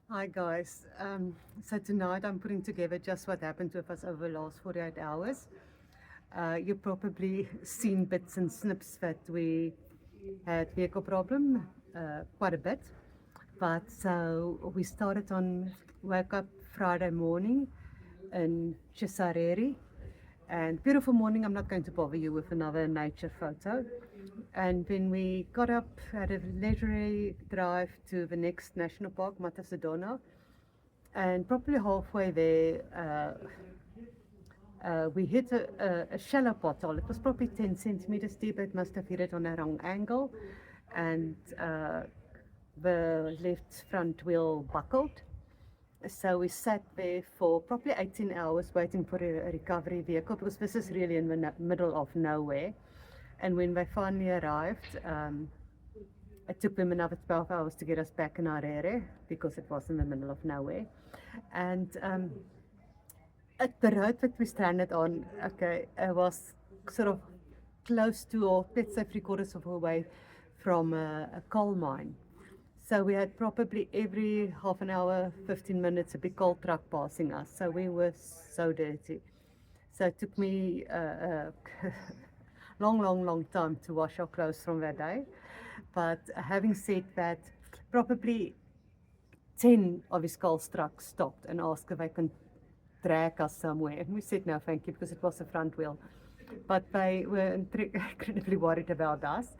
Hi guys. So tonight I'm putting together just what happened with us over the last 48 hours. You've probably seen bits and snips that we had vehicle problem quite a bit. But so we started on woke up Friday morning in Chizarira. And beautiful morning, I'm not going to bother you with another nature photo. And then we got up, had a leisurely drive to the next national park, Matusadona. And probably halfway there, we hit a shallow pothole. It was probably 10 centimeters deep. It must have hit it on a wrong angle. And the left front wheel buckled. So we sat there for probably 18 hours waiting for a recovery vehicle because this is really in the middle of nowhere. And when they finally arrived, it took them another 12 hours to get us back in our area because it was in the middle of nowhere. And at the road that we stranded on, okay, it was sort of close to, or let's say 3/4 of a way from a coal mine. So we had probably every half an hour, 15 minutes, a big coal truck passing us. So we were so dirty. So it took me a long time to wash our clothes from that day. But having said that, probably 10 of his coal trucks stopped and asked if they can drag us somewhere. And we said no, thank you, because it was a front wheel. But they were incredibly worried about us.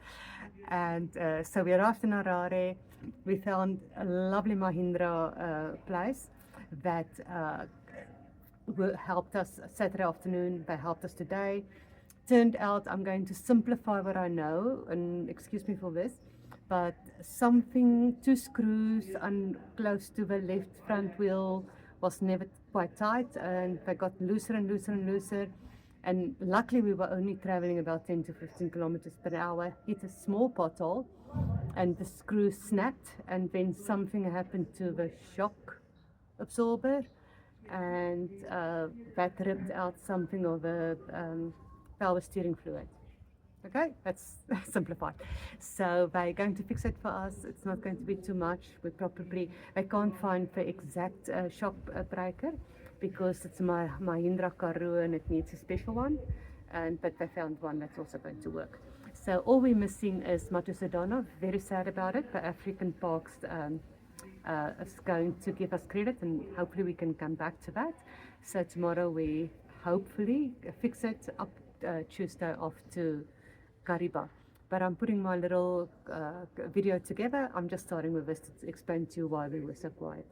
And so we arrived in Harare. We found a lovely Mahindra place that helped us Saturday afternoon. They helped us today. Turned out I'm going to simplify what I know, and excuse me for this, but something, two screws close to the left front wheel was never quite tight, and they got looser and looser and looser. And luckily, we were only traveling about 10 to 15 kilometers per hour. Hit a small pothole, and the screw snapped, and then something happened to the shock absorber, and that ripped out something of a power steering fluid. Okay, that's simplified. So they're going to fix it for us. It's not going to be too much. They can't find the exact shock breaker because it's my Mahindra Karoo and it needs a special one. But they found one that's also going to work. So all we're missing is Matusadona. Very sad about it. The African Parks is going to give us credit, and hopefully we can come back to that. So tomorrow we hopefully fix it up Tuesday off to Kariba. But I'm putting my little video together. I'm just starting with this to explain to you why we were so quiet.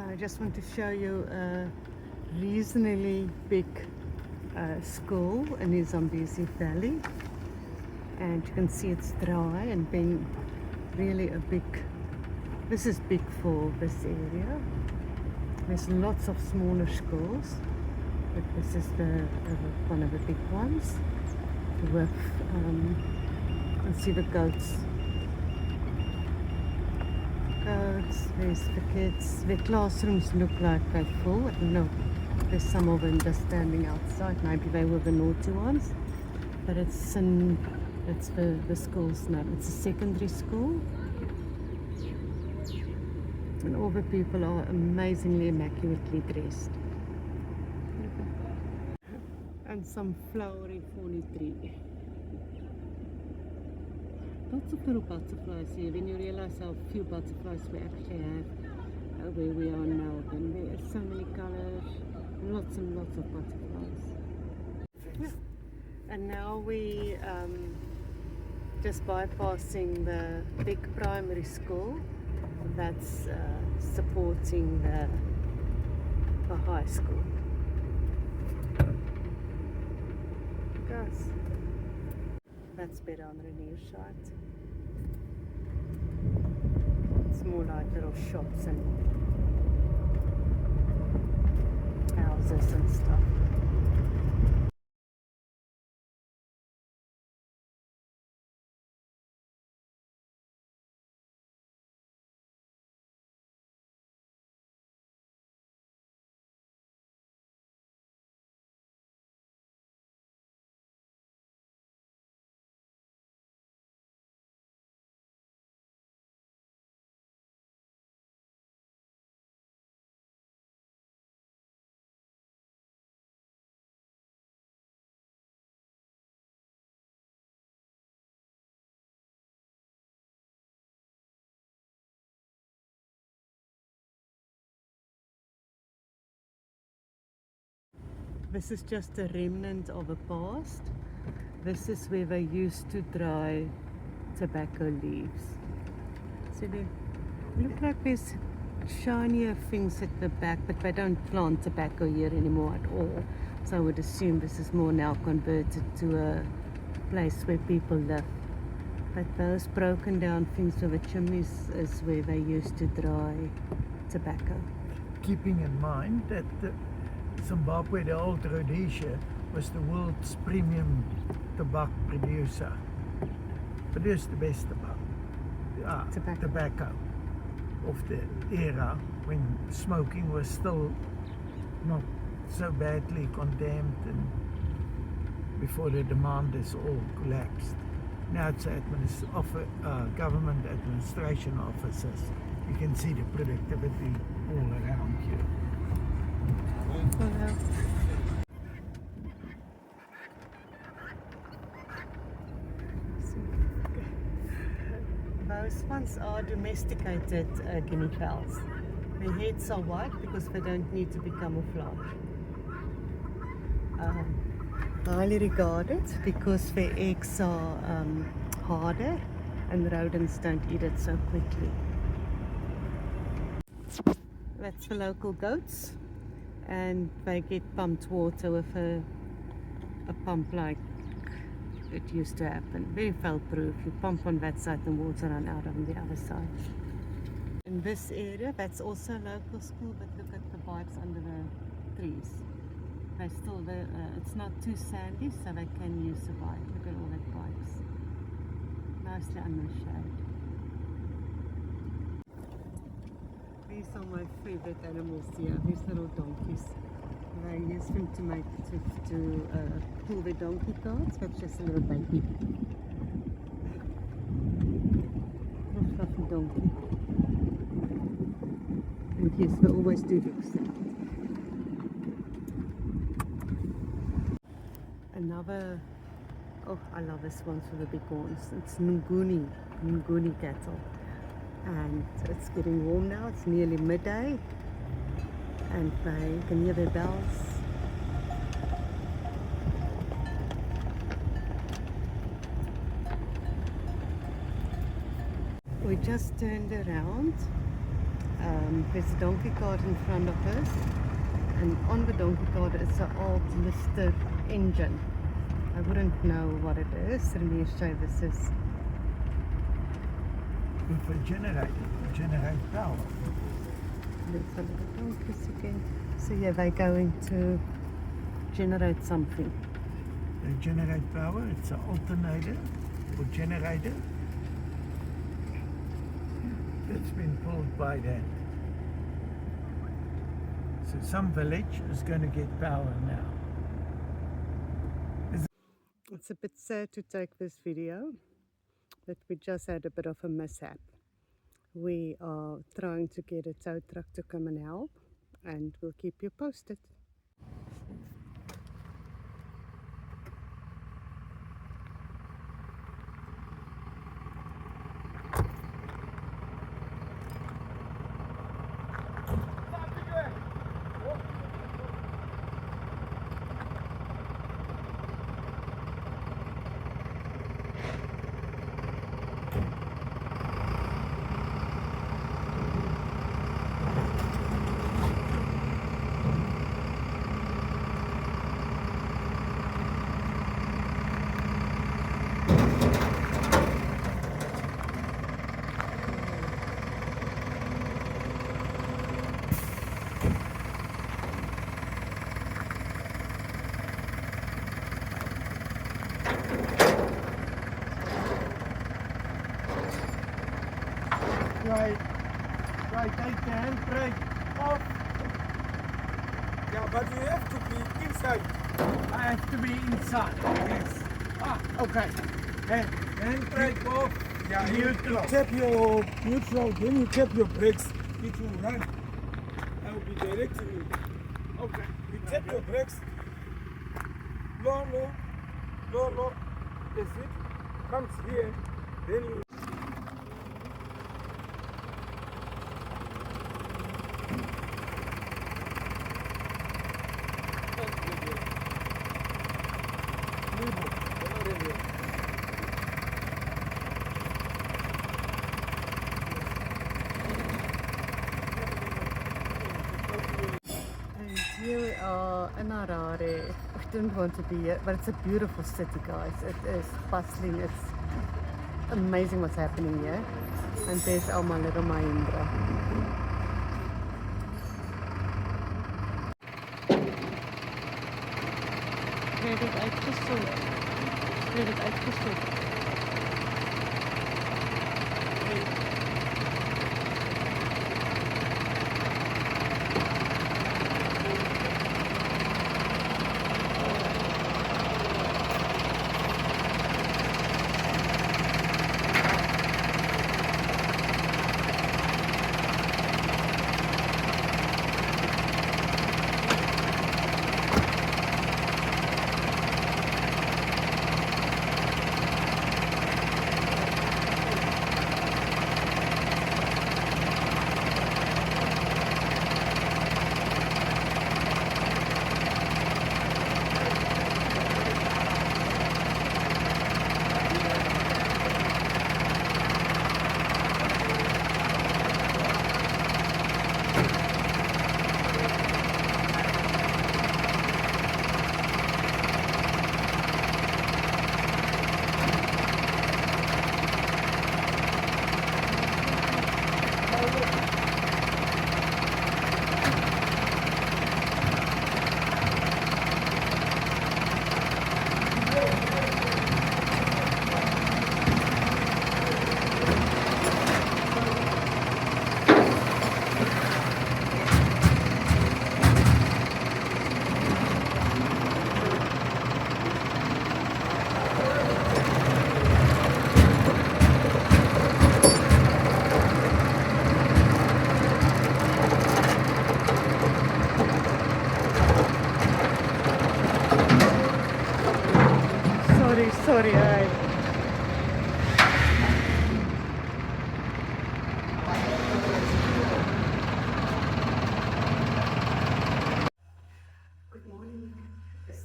I just want to show you a reasonably big school in the Zambezi Valley. And you can see it's dry and then really this is big for this area. There's lots of smaller schools, but this is one of the big ones with, you see the goats. There's the kids. The classrooms look like they're full. I don't know. There's some of them just standing outside. Maybe they were the naughty ones. But it's the school's name. It's a secondary school. And all the people are amazingly immaculately dressed. And some flowery thorny tree. Lots of little butterflies here. When you realize how few butterflies we actually have where we are in Melbourne. There are so many colors, lots and lots of butterflies. Yeah. And now we just bypassing the big primary school that's supporting the high school. Guys, that's better on the near side. It's more like little shops and houses and stuff. This is just a remnant of a past. This is where they used to dry tobacco leaves. So they look like there's shinier things at the back, but they don't plant tobacco here anymore at all. So I would assume this is more now converted to a place where people live. But those broken down things with the chimneys is where they used to dry tobacco. Keeping in mind that Zimbabwe, the old Rhodesia, was the world's premium tobacco producer. Produced the best tobacco of the era when smoking was still not so badly condemned and before the demand is all collapsed. Now it's government administration offices. You can see the productivity all around here. Those ones are domesticated guinea fowls. Their heads are white because they don't need to be camouflaged. Highly regarded because their eggs are harder and rodents don't eat it so quickly. That's the local goats, and they get pumped water with a pump like it used to happen. Very foul-proof. You pump on that side and water run out on the other side. In this area, that's also a local school, but look at the bikes under the trees. They still there. It's not too sandy, so they can use the bike. Look at all that bikes. Nicely under the shade. These are my favorite animals here. These little donkeys. They use them to make to pull the donkey carts. That's just a little baby. A fluffy donkey. And yes, they always do this. Another, oh, I love this one for the big horns. It's Nguni cattle. And it's getting warm now. It's nearly midday. And you can hear their bells. We just turned around. There's a donkey cart in front of us, and on the donkey cart is an old Lister engine. I wouldn't know what it is. Renee showed this is. For generate power. There's a little donkeys again. So yeah, they're going to generate something. They generate power. It's an alternator or generator that's been pulled by that. So some village is going to get power now. It's a bit sad to take this video, but we just had a bit of a mishap. We are trying to get a tow truck to come and help, and we'll keep you posted. Right, take the handbrake off. Yeah, but you have to be inside. I have to be inside. Yes. Okay. Handbrake off. Yeah, Neutral. you tap your neutral, then you tap your brakes, it will run. I will be directing you. Okay. You tap your brakes. Low. That's it. Comes here, then you. are in Harare. I didn't want to be here, but it's a beautiful city, guys. It is bustling. It's amazing what's happening here. And there's my little Mahindra. Credit uitgesoek. Credit uitgesoek. Sorry, Good morning.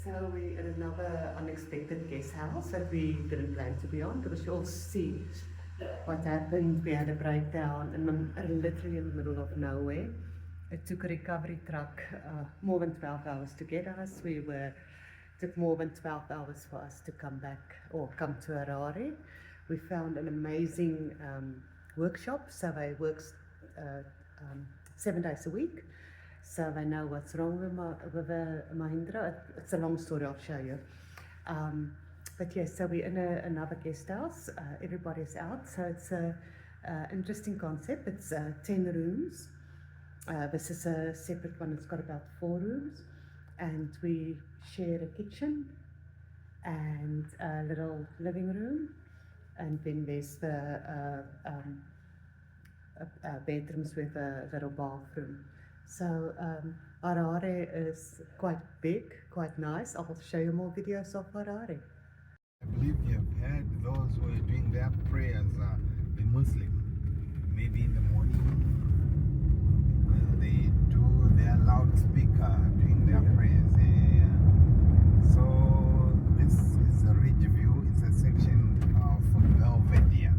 So we're at another unexpected guest house that we didn't plan to be on, because you'll see what happened. We had a breakdown and literally in the middle of nowhere. It took a recovery truck more than 12 hours to get us. Took more than 12 hours for us to come back or come to Harare. We found an amazing workshop, so they work 7 days a week. So they know what's wrong with the Mahindra. It's a long story, I'll show you. But yes, so we're in another guest house. Everybody's out, so it's an interesting concept. It's 10 rooms. This is a separate one. It's got about 4 rooms. And we share a kitchen and a little living room, and then there's the bedrooms with a little bathroom. So Harare is quite big, quite nice. I'll show you more videos of Harare. I believe you've heard those who are doing their prayers, the Muslim, maybe in the morning when they do their loudspeaker doing their prayers. So this is a ridge view. It's a section of Belvedere.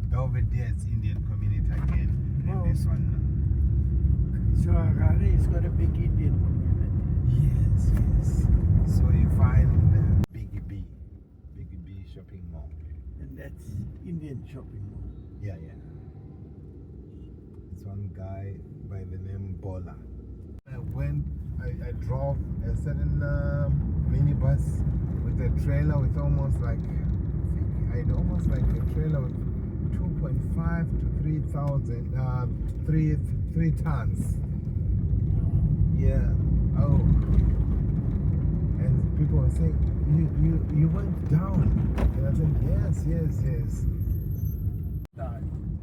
Belvedere is Indian community again. And this one. So Harare has got a big Indian community. Yes. So you find Biggie B shopping mall. And that's Indian shopping mall. Yeah. It's one guy by the name Bola. I drove a certain minibus with a trailer with almost like, I had almost like a trailer with 2.5 to 3,000, 3 tons. Yeah. Oh. And people were saying, you went down. And I said, yes.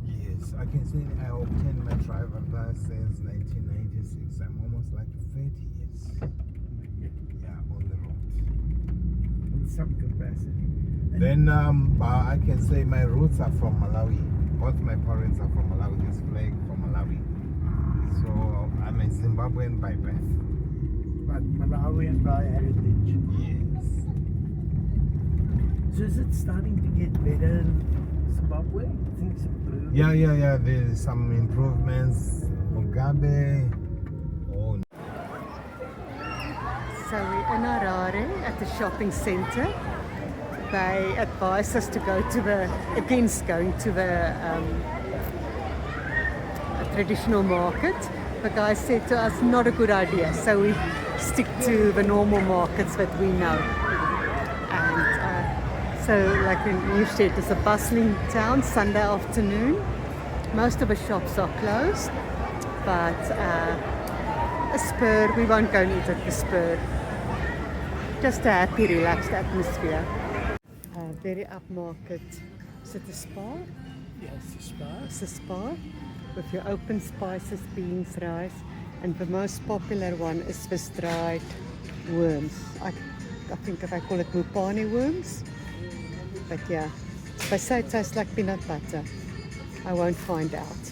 Yes, I can say I obtained my driver's license 1996. I'm almost like 30 years. Yeah, on the road. In some capacity. Then I can say my roots are from Malawi. Both my parents are from Malawi. This flag from Malawi. So I'm a Zimbabwean by birth. But Malawian by heritage. Yes. So is it starting to get better in Zimbabwe? Things improving? Yeah. There's some improvements. Mugabe. Oh. So we're in Harare at the shopping centre. They advised us to go against going to the traditional market. The guy said to us, not a good idea. So we stick to the normal markets that we know. And so like you said, it's a bustling town, Sunday afternoon. Most of the shops are closed, but a spur, we won't go and eat at the spur. Just a happy, relaxed atmosphere. Very upmarket. Is it a spa? Yes, the spa. It's a spa with your open spices, beans, rice, and the most popular one is this dried worms. I think they call it mupane worms. But yeah, they say it tastes like peanut butter. I won't find out.